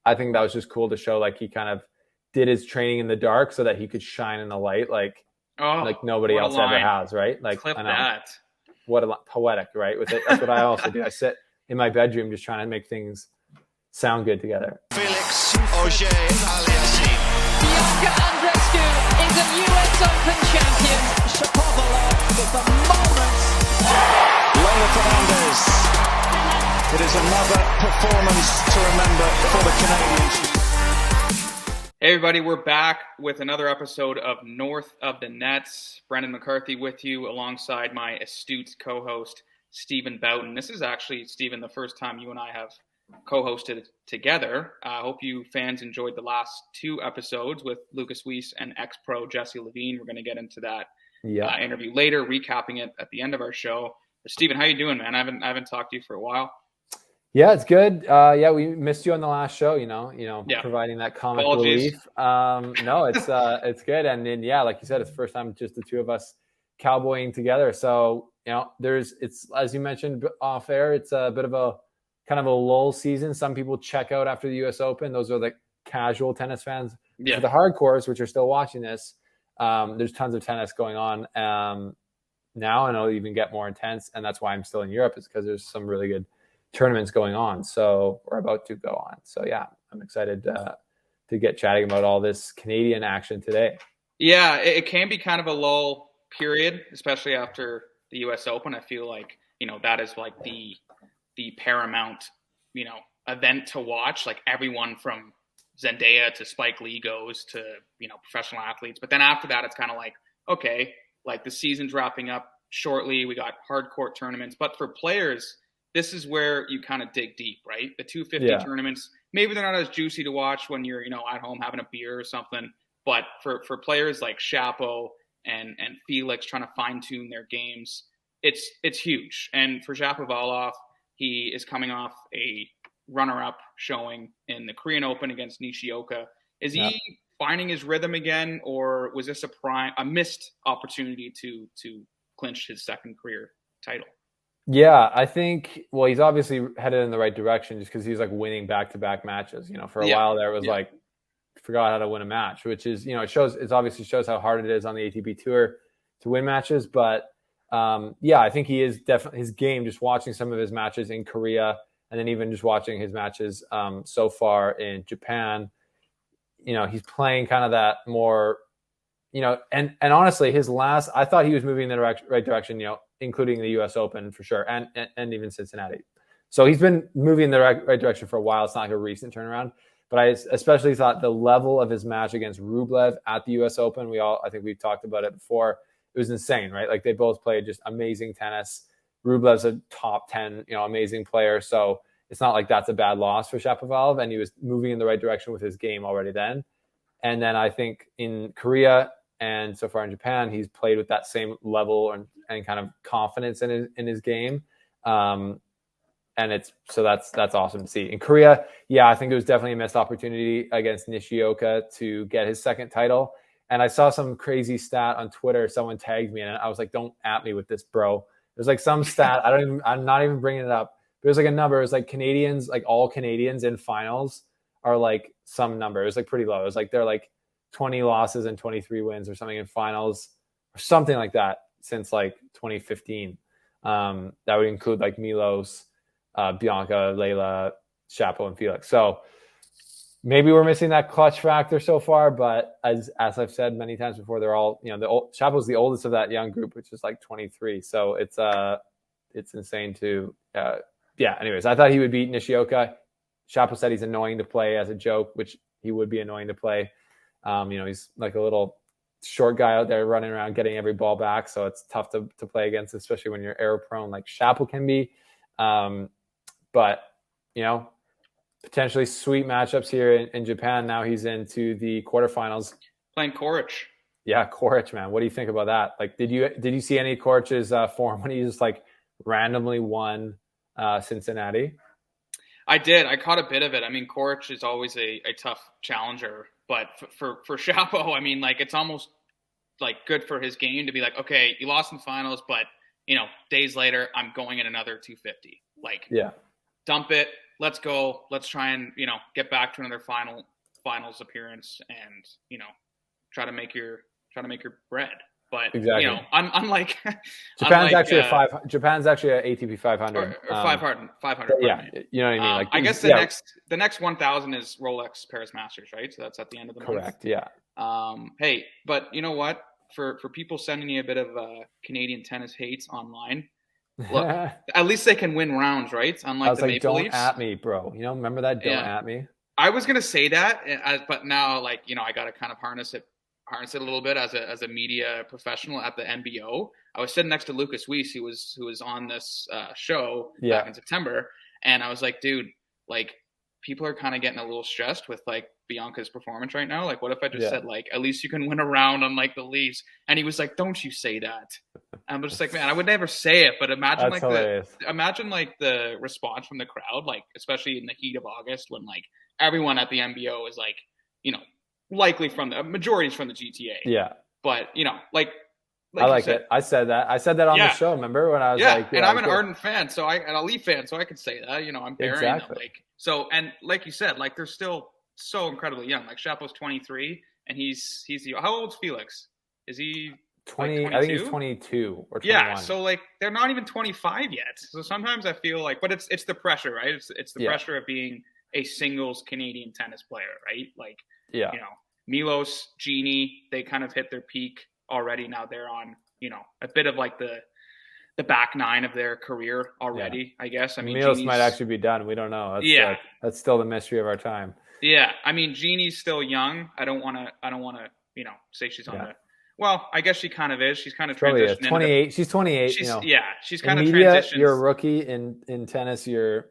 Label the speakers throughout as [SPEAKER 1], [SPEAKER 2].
[SPEAKER 1] I think that was just cool to show like he kind of did his training in the dark so that he could shine in the light like nobody else ever has, right? Like,
[SPEAKER 2] clip
[SPEAKER 1] I know.
[SPEAKER 2] that.
[SPEAKER 1] What a poetic, right? With it, that's what I also do. I sit in my bedroom just trying to make things sound good together.
[SPEAKER 3] Felix, Auger-Aliassime.
[SPEAKER 4] Bianca Andreescu is a US Open champion. Shapovalov with the moment.
[SPEAKER 3] Lola Fernandez. It is another performance to remember for the Canadians.
[SPEAKER 2] Hey everybody, we're back with another episode of North of the Nets. Brendan McCarthy with you alongside my astute co-host, Stephen Boughton. This is actually, Stephen, the first time you and I have co-hosted together. I hope you fans enjoyed the last two episodes with Lucas Weiss and ex-pro Jesse Levine. We're going to get into that interview later, recapping it at the end of our show. But Stephen, how you doing, man? I haven't talked to you for a while.
[SPEAKER 1] Yeah, it's good. We missed you on the last show, providing that comic relief. No, it's good. And then, like you said, it's the first time just the two of us cowboying together. So, it's, as you mentioned off air, it's a bit of a kind of a lull season. Some people check out after the US Open. Those are the casual tennis fans. Yeah. For the hardcores, which are still watching this, there's tons of tennis going on now, and it'll even get more intense. And that's why I'm still in Europe, is because there's some really good tournaments going on. So we're about to go on. So I'm excited to get chatting about all this Canadian action today. Yeah,
[SPEAKER 2] it can be kind of a lull period, especially after the US Open. I feel like, that is like the paramount, event to watch. Like everyone from Zendaya to Spike Lee goes to, professional athletes. But then after that, it's kind of like, okay, like the season's wrapping up shortly. We got hard court tournaments. But for players, this is where you kind of dig deep, right? The 250 tournaments, maybe they're not as juicy to watch when you're, at home having a beer or something. But for players like Shapo and Felix trying to fine tune their games, it's huge. And for Shapovalov, he is coming off a runner-up showing in the Korean Open against Nishioka. Is he finding his rhythm again, or was this a missed opportunity to clinch his second career title?
[SPEAKER 1] Yeah, I think, he's obviously headed in the right direction just because he's like winning back-to-back matches. For a while there, it was like, forgot how to win a match, which is, it obviously shows how hard it is on the ATP Tour to win matches. But I think he is definitely, his game, just watching some of his matches in Korea and then even just watching his matches so far in Japan, he's playing kind of that more, and honestly, I thought he was moving in the right direction, including the US Open for sure, and even Cincinnati. So he's been moving in the right direction for a while. It's not like a recent turnaround, but I especially thought the level of his match against Rublev at the US Open, I think we've talked about it before, it was insane, right? Like they both played just amazing tennis. Rublev's a top 10, amazing player. So it's not like that's a bad loss for Shapovalov, and he was moving in the right direction with his game already then. And then I think in Korea and so far in Japan, he's played with that same level and kind of confidence in his game. And that's awesome to see. In Korea, I think it was definitely a missed opportunity against Nishioka to get his second title. And I saw some crazy stat on Twitter. Someone tagged me, and I was like, "Don't at me with this, bro." There's like some stat. I'm not even bringing it up. But there's like a number. It was like Canadians, like all Canadians in finals are like some number. It was like pretty low. It was like they're like 20 losses and 23 wins or something in finals or something like that since like 2015. That would include like Milos, Bianca, Layla, Shapo, and Felix. So maybe we're missing that clutch factor so far, but as I've said many times before, they're all, Shapo's the oldest of that young group, which is like 23. So it's insane to, anyways, I thought he would beat Nishioka. Shapo said he's annoying to play as a joke, which he would be annoying to play. He's like a little short guy out there running around getting every ball back. So it's tough to play against, especially when you're error prone like Shapo can be. But, potentially sweet matchups here in Japan. Now he's into the quarterfinals.
[SPEAKER 2] Playing Coric.
[SPEAKER 1] Yeah, Coric, man. What do you think about that? Like, did you see any Coric's form when he just like randomly won Cincinnati?
[SPEAKER 2] I did. I caught a bit of it. I mean, Coric is always a tough challenger, but for Shapo, I mean, like it's almost like good for his game to be like, okay, you lost in the finals, but days later, I'm going in another 250. Like, dump it. let's go. Let's try and, get back to another finals appearance and, try to make your bread. But
[SPEAKER 1] exactly.
[SPEAKER 2] unlike
[SPEAKER 1] Japan's actually an ATP 500
[SPEAKER 2] or 500.
[SPEAKER 1] Yeah, you know what I mean.
[SPEAKER 2] I guess the next 1,000 is Rolex Paris Masters, right? So that's at the end of the month.
[SPEAKER 1] Correct. Yeah.
[SPEAKER 2] Hey, but you know what? For people sending you a bit of Canadian tennis hate online, look, at least they can win rounds, right? Unlike the Maple Leafs.
[SPEAKER 1] Don't at me, bro. Remember that? Don't at me.
[SPEAKER 2] I was gonna say that, but now, I got to kind of harness it a little bit as a media professional at the NBO. I was sitting next to Lucas Weiss, who was on this show back in September, and I was like, dude, people are kind of getting a little stressed with Bianca's performance right now. What if I just said at least you can win a round on the Leafs? And he was like, don't you say that. And I'm just like, man, I would never say it, but imagine the response from the crowd, especially in the heat of August when everyone at the NBO is likely from the majority's from the GTA.
[SPEAKER 1] Yeah.
[SPEAKER 2] But
[SPEAKER 1] I like it. I said that on the show. Remember when I was
[SPEAKER 2] and I'm an ardent fan, and a Leaf fan, so I could say that. I'm burying them. So, and like you said, they're still so incredibly young. Shapo's 23, and he's how old's Felix? Is he
[SPEAKER 1] 20? I think he's 22 or 21.
[SPEAKER 2] Yeah, so they're not even 25 yet. So sometimes I feel but it's the pressure, right? It's the pressure of being a singles Canadian tennis player, right? Milos, Genie, they kind of hit their peak already. Now they're on, a bit of the back nine of their career already, I guess. I mean,
[SPEAKER 1] Milos might actually be done. We don't know. That's still the mystery of our time.
[SPEAKER 2] Yeah. I mean, Genie's still young. I don't want to, say she's on the, well, I guess she kind of is. She's kind of transitioned.
[SPEAKER 1] 28. She's 28.
[SPEAKER 2] She's kind of
[SPEAKER 1] transitioned. You're a rookie in tennis. You're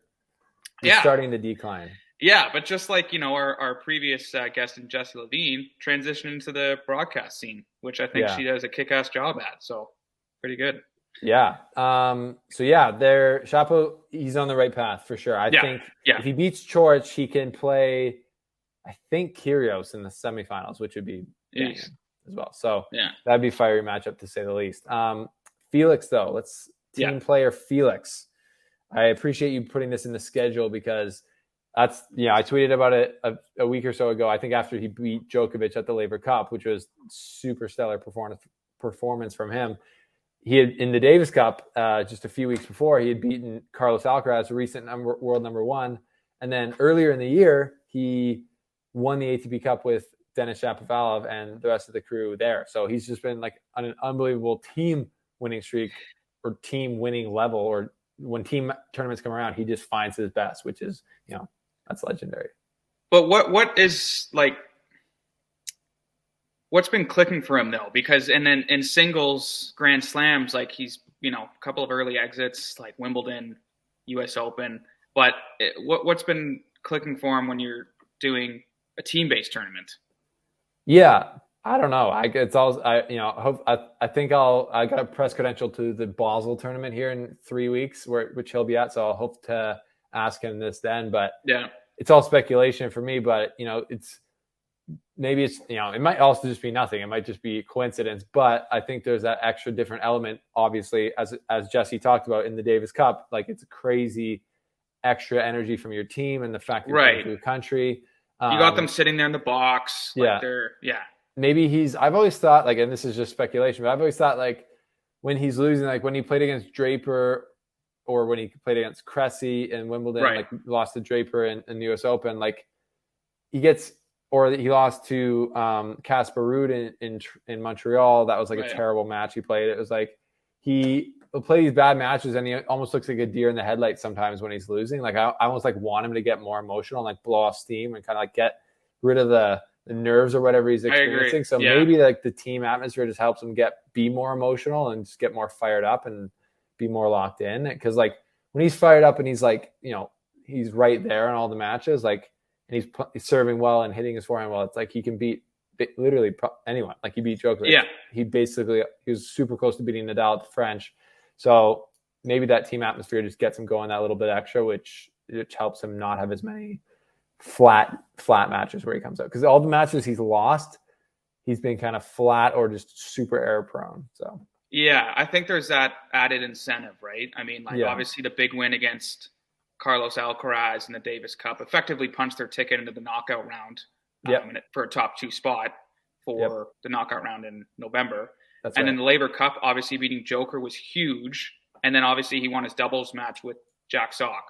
[SPEAKER 1] starting to decline.
[SPEAKER 2] Yeah, but just our previous guest, Jessie Levine, transitioned into the broadcast scene, which I think she does a kick-ass job at. So pretty good.
[SPEAKER 1] Yeah. Shapo, he's on the right path for sure. I think if he beats Chorich, he can play, I think, Kyrgios in the semifinals, which would be as well. So that'd be a fiery matchup to say the least. Felix, though, let's team player Felix. I appreciate you putting this in the schedule because I tweeted about it a week or so ago. I think after he beat Djokovic at the Laver Cup, which was super stellar performance from him. He had in the Davis Cup just a few weeks before, he had beaten Carlos Alcaraz, recent world number one. And then earlier in the year, he won the ATP Cup with Denis Shapovalov and the rest of the crew there. So he's just been on an unbelievable team winning streak or team winning level, or when team tournaments come around, he just finds his best, which is, that's legendary.
[SPEAKER 2] But what is what's been clicking for him though? Because and then in singles Grand Slams, he's a couple of early exits Wimbledon, U.S. Open. But what's been clicking for him when you're doing a team-based tournament? Yeah,
[SPEAKER 1] I don't know. I got a press credential to the Basel tournament here in 3 weeks, which he'll be at. So I'll hope to ask him this then. But it's all speculation for me. But it might also just be nothing. It might just be coincidence. But I think there's that extra different element, obviously, as Jesse talked about in the Davis Cup. It's a crazy extra energy from your team and the fact that you're going through the country.
[SPEAKER 2] You got them sitting there in the box.
[SPEAKER 1] Maybe I've always thought, and this is just speculation, but I've always thought, when he's losing, when he played against Draper or when he played against Cressy in Wimbledon, lost to Draper in the U.S. Open, he gets, or he lost to Casper Ruud in Montreal. That was a terrible match he played. It was he will play these bad matches and he almost looks like a deer in the headlights sometimes when he's losing. I almost want him to get more emotional and blow off steam and kind of get rid of the nerves or whatever he's experiencing. So maybe the team atmosphere just helps him be more emotional and just get more fired up and be more locked in. Because when he's fired up and he's he's right there in all the matches, and he's serving well and hitting his forehand well, it's he can beat literally anyone. He beat Djokovic. Yeah. He was super close to beating Nadal at the French. So maybe that team atmosphere just gets him going that little bit extra, which helps him not have as many flat matches where he comes out. Because all the matches he's lost, he's been kind of flat or just super error prone. So
[SPEAKER 2] yeah, I think there's that added incentive, right? I mean, obviously the big win against Carlos Alcaraz in the Davis Cup, effectively punched their ticket into the knockout round for a top 2 spot for the knockout round in November. Then the Laver Cup, obviously beating Joker was huge. And then obviously he won his doubles match with Jack Sock.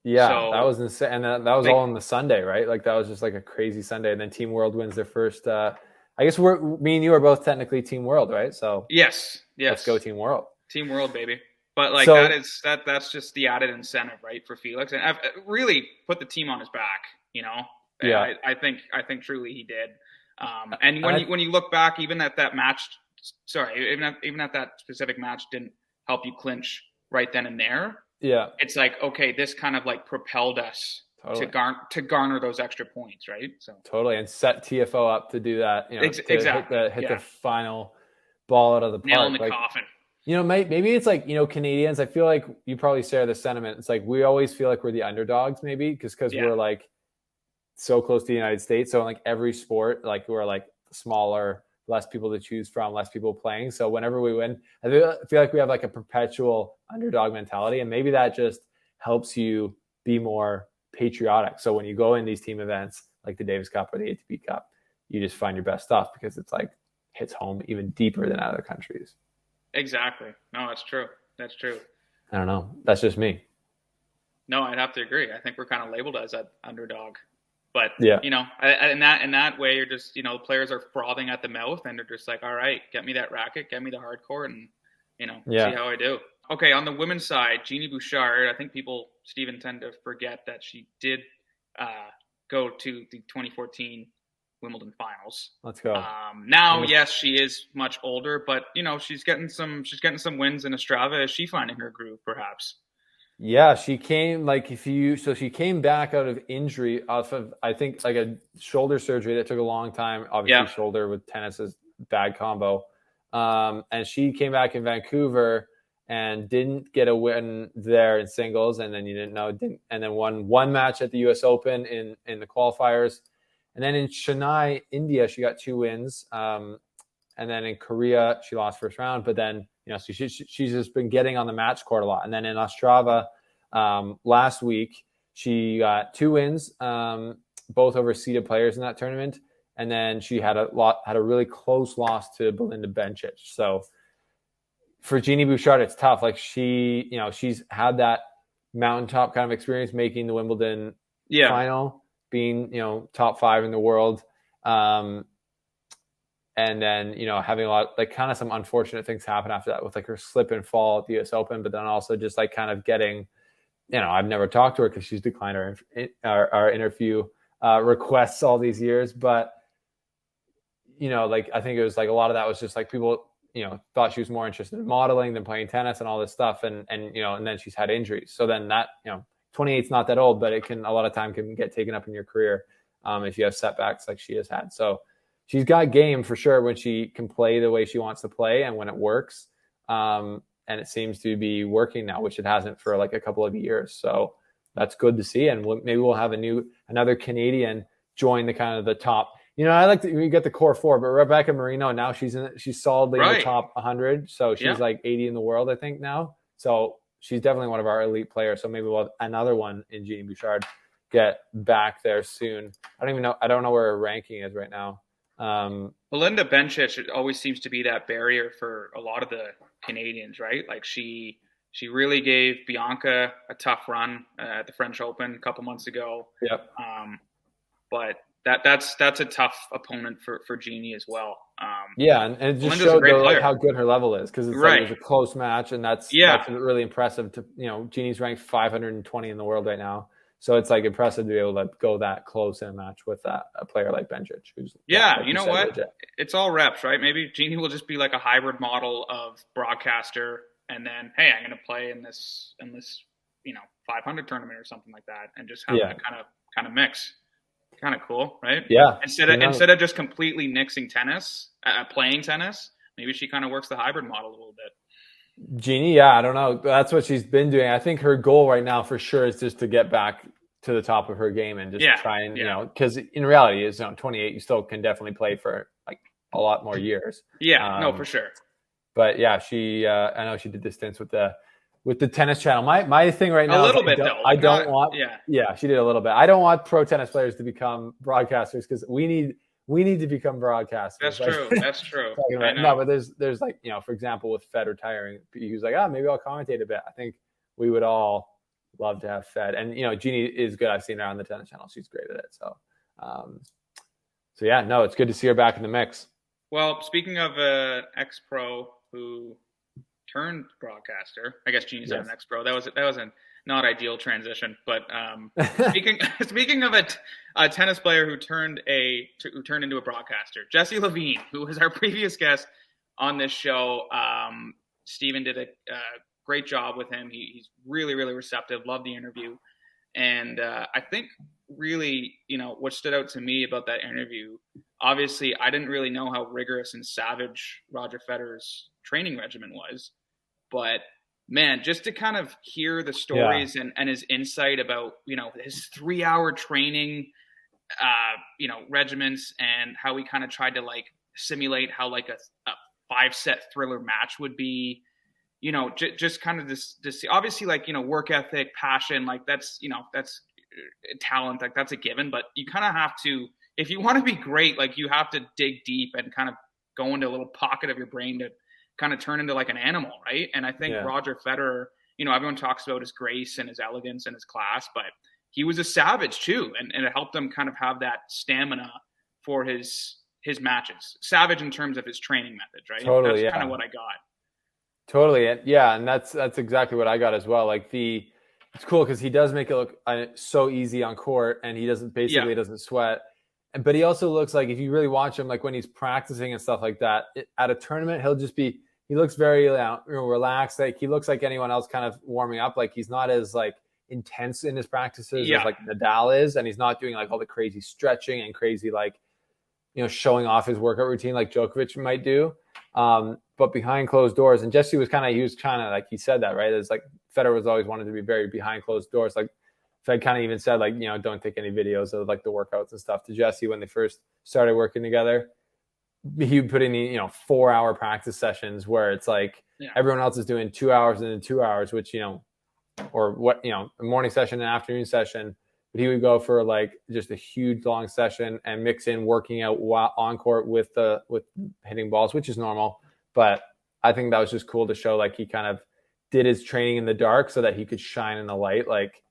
[SPEAKER 1] Yeah, so, that was insane. And that was all on the Sunday, right? Like that was just like a crazy Sunday. And then Team World wins their first. I guess me and you are both technically Team World, right? So
[SPEAKER 2] yes,
[SPEAKER 1] let's go Team World.
[SPEAKER 2] Team World, baby. But like that's just the added incentive, right, for Felix, and I've really put the team on his back. Yeah, I think truly he did. And when you look back, even at that match, even at that specific match didn't help you clinch right then and there.
[SPEAKER 1] Yeah,
[SPEAKER 2] it's like, okay, this kind of like propelled us to garner those extra points, right? So
[SPEAKER 1] totally, and set TFO up to do that.
[SPEAKER 2] Exactly.
[SPEAKER 1] Hit the final ball out of the park.
[SPEAKER 2] Nail in the coffin.
[SPEAKER 1] Maybe it's like, Canadians, I feel like you probably share the sentiment. It's like we always feel like we're the underdogs, maybe, because we're like so close to the United States. So in like every sport, like we're like smaller, less people to choose from, less people playing. So whenever we win, I feel like we have like a perpetual underdog mentality. And maybe that just helps you be more patriotic. So when you go in these team events, like the Davis Cup or the ATP Cup, you just find your best stuff because it's like hits home even deeper than other countries.
[SPEAKER 2] Exactly. No, that's true. That's true.
[SPEAKER 1] I don't know. That's just me.
[SPEAKER 2] No, I'd have to agree. I think we're kind of labeled as that underdog. But,
[SPEAKER 1] in
[SPEAKER 2] that way, you're just, players are frothing at the mouth and they're just like, all right, get me that racket, get me the hard court, and, see how I do. Okay, on the women's side, Genie Bouchard, I think Stephen, tend to forget that she did go to the 2014 Wimbledon finals.
[SPEAKER 1] Let's go.
[SPEAKER 2] Yes, she is much older, but she's getting some wins in Ostrava. Is she finding her groove, perhaps?
[SPEAKER 1] Yeah, she came she came back out of injury off of, I think, like a shoulder surgery that took a long time. Obviously, shoulder with tennis is bad combo. And she came back in Vancouver and didn't get a win there in singles, and then and then won one match at the US Open in the qualifiers. And then in Chennai, India, she got 2 wins. And then in Korea, she lost first round. But then, so she's just been getting on the match court a lot. And then in Ostrava last week, she got 2 wins, both over seeded players in that tournament. And then she had a really close loss to Belinda Bencic. So for Genie Bouchard, it's tough. Like she's had that mountaintop kind of experience making the Wimbledon final, being, top 5 in the world. And then, having a lot, like kind of some unfortunate things happen after that with like her slip and fall at the US Open, but then also just like kind of getting, I've never talked to her because she's declined our interview requests all these years. But, like I think it was like a lot of that was just like people, thought she was more interested in modeling than playing tennis and all this stuff. And then she's had injuries. So then that, 28 is not that old, but it can, a lot of time can get taken up in your career if you have setbacks like she has had. So she's got game for sure when she can play the way she wants to play and when it works. And it seems to be working now, which it hasn't for like a couple of years. So that's good to see. And maybe we'll have another Canadian join the kind of the top. I like we get the core 4, but Rebecca Marino, now she's solidly in the top 100. So she's like 80 in the world, I think now. So she's definitely one of our elite players. So maybe we'll have another one in Genie Bouchard get back there soon. I don't know where her ranking is right now.
[SPEAKER 2] Belinda Bencic always seems to be that barrier for a lot of the Canadians, right? Like she really gave Bianca a tough run at the French Open a couple months ago.
[SPEAKER 1] Yep.
[SPEAKER 2] But that's a tough opponent for Genie as well.
[SPEAKER 1] And it just showed how good her level is, because it's like, it was a close match, and that's really impressive. Genie's ranked 520 in the world right now. So it's like impressive to be able to go that close in a match with a player like Bencic. Who's
[SPEAKER 2] you know what? Legit. It's all reps, right? Maybe Genie will just be like a hybrid model of broadcaster, and then, hey, I'm going to play in this 500 tournament or something like that, and just have that kind of mix. Kind of cool, right?
[SPEAKER 1] Yeah.
[SPEAKER 2] Instead of just completely nixing tennis, playing tennis, maybe she kind of works the hybrid model a little bit.
[SPEAKER 1] Genie, I don't know. That's what she's been doing. I think her goal right now for sure is just to get back to the top of her game and just try and, because in reality is 28, you still can definitely play for like a lot more years.
[SPEAKER 2] Yeah, no, for sure.
[SPEAKER 1] But yeah, she, I know she did this stint with the with the tennis channel. My thing right now
[SPEAKER 2] a little
[SPEAKER 1] is
[SPEAKER 2] bit though.
[SPEAKER 1] I don't want.
[SPEAKER 2] Yeah.
[SPEAKER 1] Yeah, she did a little bit. I don't want pro tennis players to become broadcasters because we need to become broadcasters.
[SPEAKER 2] That's
[SPEAKER 1] like,
[SPEAKER 2] true. That's true.
[SPEAKER 1] No, but there's like, for example, with Fed retiring, he was like, maybe I'll commentate a bit. I think we would all love to have Fed, and Genie is good. I've seen her on the tennis channel; she's great at it. So, yeah, no, it's good to see her back in the mix.
[SPEAKER 2] Well, speaking of an ex-pro who turned broadcaster, I guess Genie's an ex-pro. That was a not ideal transition, but speaking of a tennis player who turned into a broadcaster, Jesse Levine, who was our previous guest on this show. Steven did a great job with him. He's really, really receptive. Loved the interview, and I think really, what stood out to me about that interview. Obviously, I didn't really know how rigorous and savage Roger Federer's training regimen was, but man, just to kind of hear the stories and his insight about, his 3-hour training, regimens, and how he kind of tried to like simulate how like a 5-set thriller match would be, just kind of this obviously like, work ethic, passion, like that's talent, like that's a given, but you kind of have to, if you want to be great, like you have to dig deep and kind of go into a little pocket of your brain to kind of turn into like an animal, right? And I think Roger Federer, everyone talks about his grace and his elegance and his class, but he was a savage too, and it helped him kind of have that stamina for his matches. Savage in terms of his training methods, right?
[SPEAKER 1] Totally,
[SPEAKER 2] that's kind of what I got.
[SPEAKER 1] Totally, and that's exactly what I got as well. Like it's cool because he does make it look so easy on court, and he doesn't sweat. But he also looks like, if you really watch him, like when he's practicing and stuff like that, at a tournament, he looks very relaxed. Like he looks like anyone else kind of warming up. Like he's not as like intense in his practices as like Nadal is. And he's not doing like all the crazy stretching and crazy, like, showing off his workout routine like Djokovic might do. But behind closed doors, and Jesse was kind of like, he said that, right? It's like Federer was always wanted to be very behind closed doors. Like Fed kind of even said, like, don't take any videos of like the workouts and stuff to Jesse when they first started working together. He would put in 4-hour practice sessions where it's like everyone else is doing 2 hours and then 2 hours, which, or what, a morning session and afternoon session. But he would go for like just a huge long session and mix in working out while on court with hitting balls, which is normal. But I think that was just cool to show like he kind of did his training in the dark so that he could shine in the light like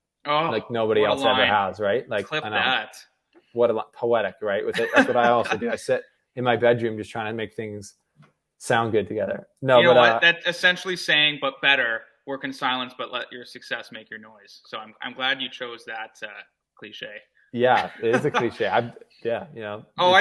[SPEAKER 1] nobody else ever has, right? Like,
[SPEAKER 2] clip
[SPEAKER 1] I know.
[SPEAKER 2] That.
[SPEAKER 1] What a poetic, right? With it, that's what I also do. I sit in my bedroom just trying to make things sound good together. No,
[SPEAKER 2] you know what? That's essentially saying, but better, work in silence, but let your success make your noise. So I'm glad you chose that cliche.
[SPEAKER 1] Yeah, it is a cliche. I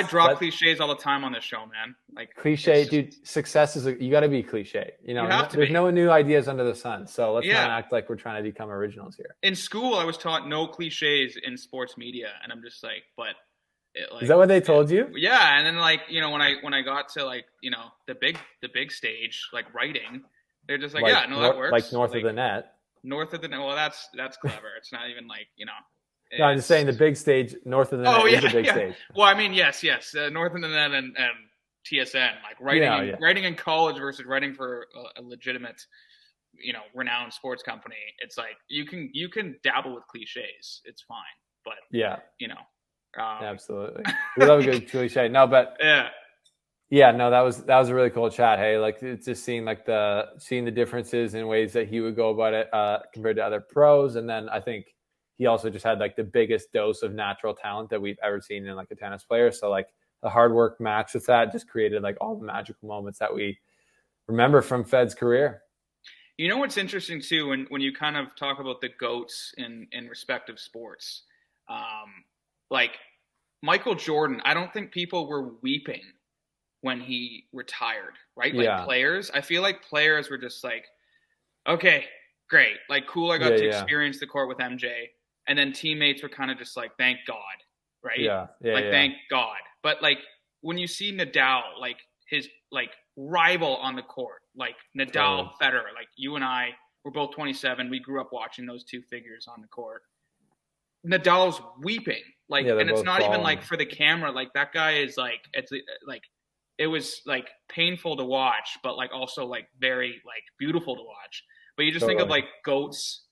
[SPEAKER 2] drop cliches all the time on this show, man. Like
[SPEAKER 1] cliche, dude. Success is you got to be cliche. There's no new ideas under the sun. So let's not act like we're trying to become originals here.
[SPEAKER 2] In school, I was taught no cliches in sports media, and I'm just like, but
[SPEAKER 1] is that what they told you?
[SPEAKER 2] Yeah, and then like when I got to like the big stage, like writing, they're just like that works.
[SPEAKER 1] Like north of the net.
[SPEAKER 2] North of the net. Well, that's clever. It's not even like
[SPEAKER 1] No, I'm just saying the big stage, north of the net is the big stage.
[SPEAKER 2] Well, I mean, yes. North of the net and TSN, like writing in college versus writing for a legitimate, renowned sports company. It's like you can dabble with cliches. It's fine. But
[SPEAKER 1] absolutely. We love a good cliche. No, but no, that was a really cool chat. Hey, like it's just seeing the differences in ways that he would go about it compared to other pros. And then I think he also just had like the biggest dose of natural talent that we've ever seen in like a tennis player. So like the hard work matched with that just created like all the magical moments that we remember from Fed's career.
[SPEAKER 2] What's interesting too, when you kind of talk about the GOATs in respective sports, like Michael Jordan, I don't think people were weeping when he retired, right? Like players, I feel like players were just like, okay, great. Like cool. I got to experience the court with MJ. And then teammates were kind of just like, thank God, right? Thank God. But like when you see Nadal, like his like rival on the court, like Nadal, Federer, like you and I, we're both 27. We grew up watching those two figures on the court. Nadal's weeping, like, and it's not even like for the camera. Like that guy is like, it's like, it was like painful to watch, but like also like very like beautiful to watch. But you just think of like GOATs,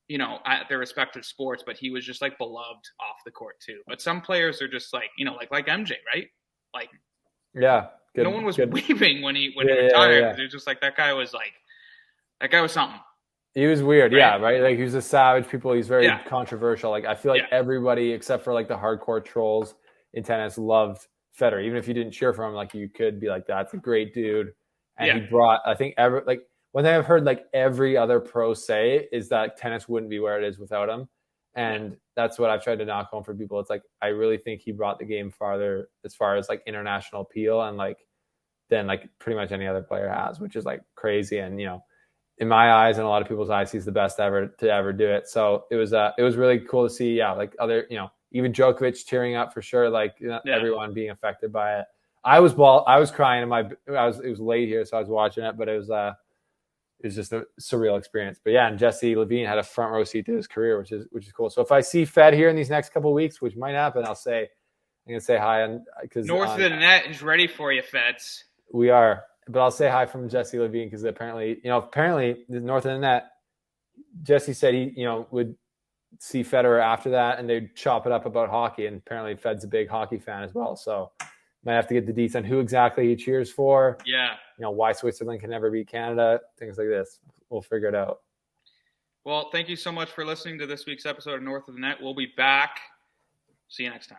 [SPEAKER 2] you know, at their respective sports, but he was just like beloved off the court too. But some players are just like, you know, like MJ, right? Like, no one was weeping when he retired. Yeah. They're just like, that guy was something.
[SPEAKER 1] He was weird, right? Right? Like, he was a savage. He's very controversial. Like, I feel like everybody except for like the hardcore trolls in tennis loved Federer. Even if you didn't cheer for him, like, you could be like, that's a great dude. And he brought, I think, one thing I've heard like every other pro say is that tennis wouldn't be where it is without him. And that's what I've tried to knock home for people. It's like, I really think he brought the game farther as far as like international appeal and like than like pretty much any other player has, which is like crazy. And, you know, in my eyes and a lot of people's eyes, he's the best ever to ever do it. So it was really cool to see. Yeah. Like other, you know, even Djokovic tearing up for sure. Like everyone being affected by it. I was crying it was late here. So I was watching it, but it was just a surreal experience. But yeah. And Jesse Levine had a front row seat to his career, which is cool. So if I see Fed here in these next couple of weeks, which might happen, I'm going to say hi. Because
[SPEAKER 2] North of the Net is ready for you, Feds.
[SPEAKER 1] We are. But I'll say hi from Jesse Levine because apparently the North of the Net, Jesse said he, you know, would see Federer after that and they'd chop it up about hockey. And apparently Fed's a big hockey fan as well. So might have to get the deets on who exactly he cheers for.
[SPEAKER 2] Yeah.
[SPEAKER 1] You know, why Switzerland can never beat Canada, things like this. We'll figure it out.
[SPEAKER 2] Well, thank you so much for listening to this week's episode of North of the Net. We'll be back. See you next time.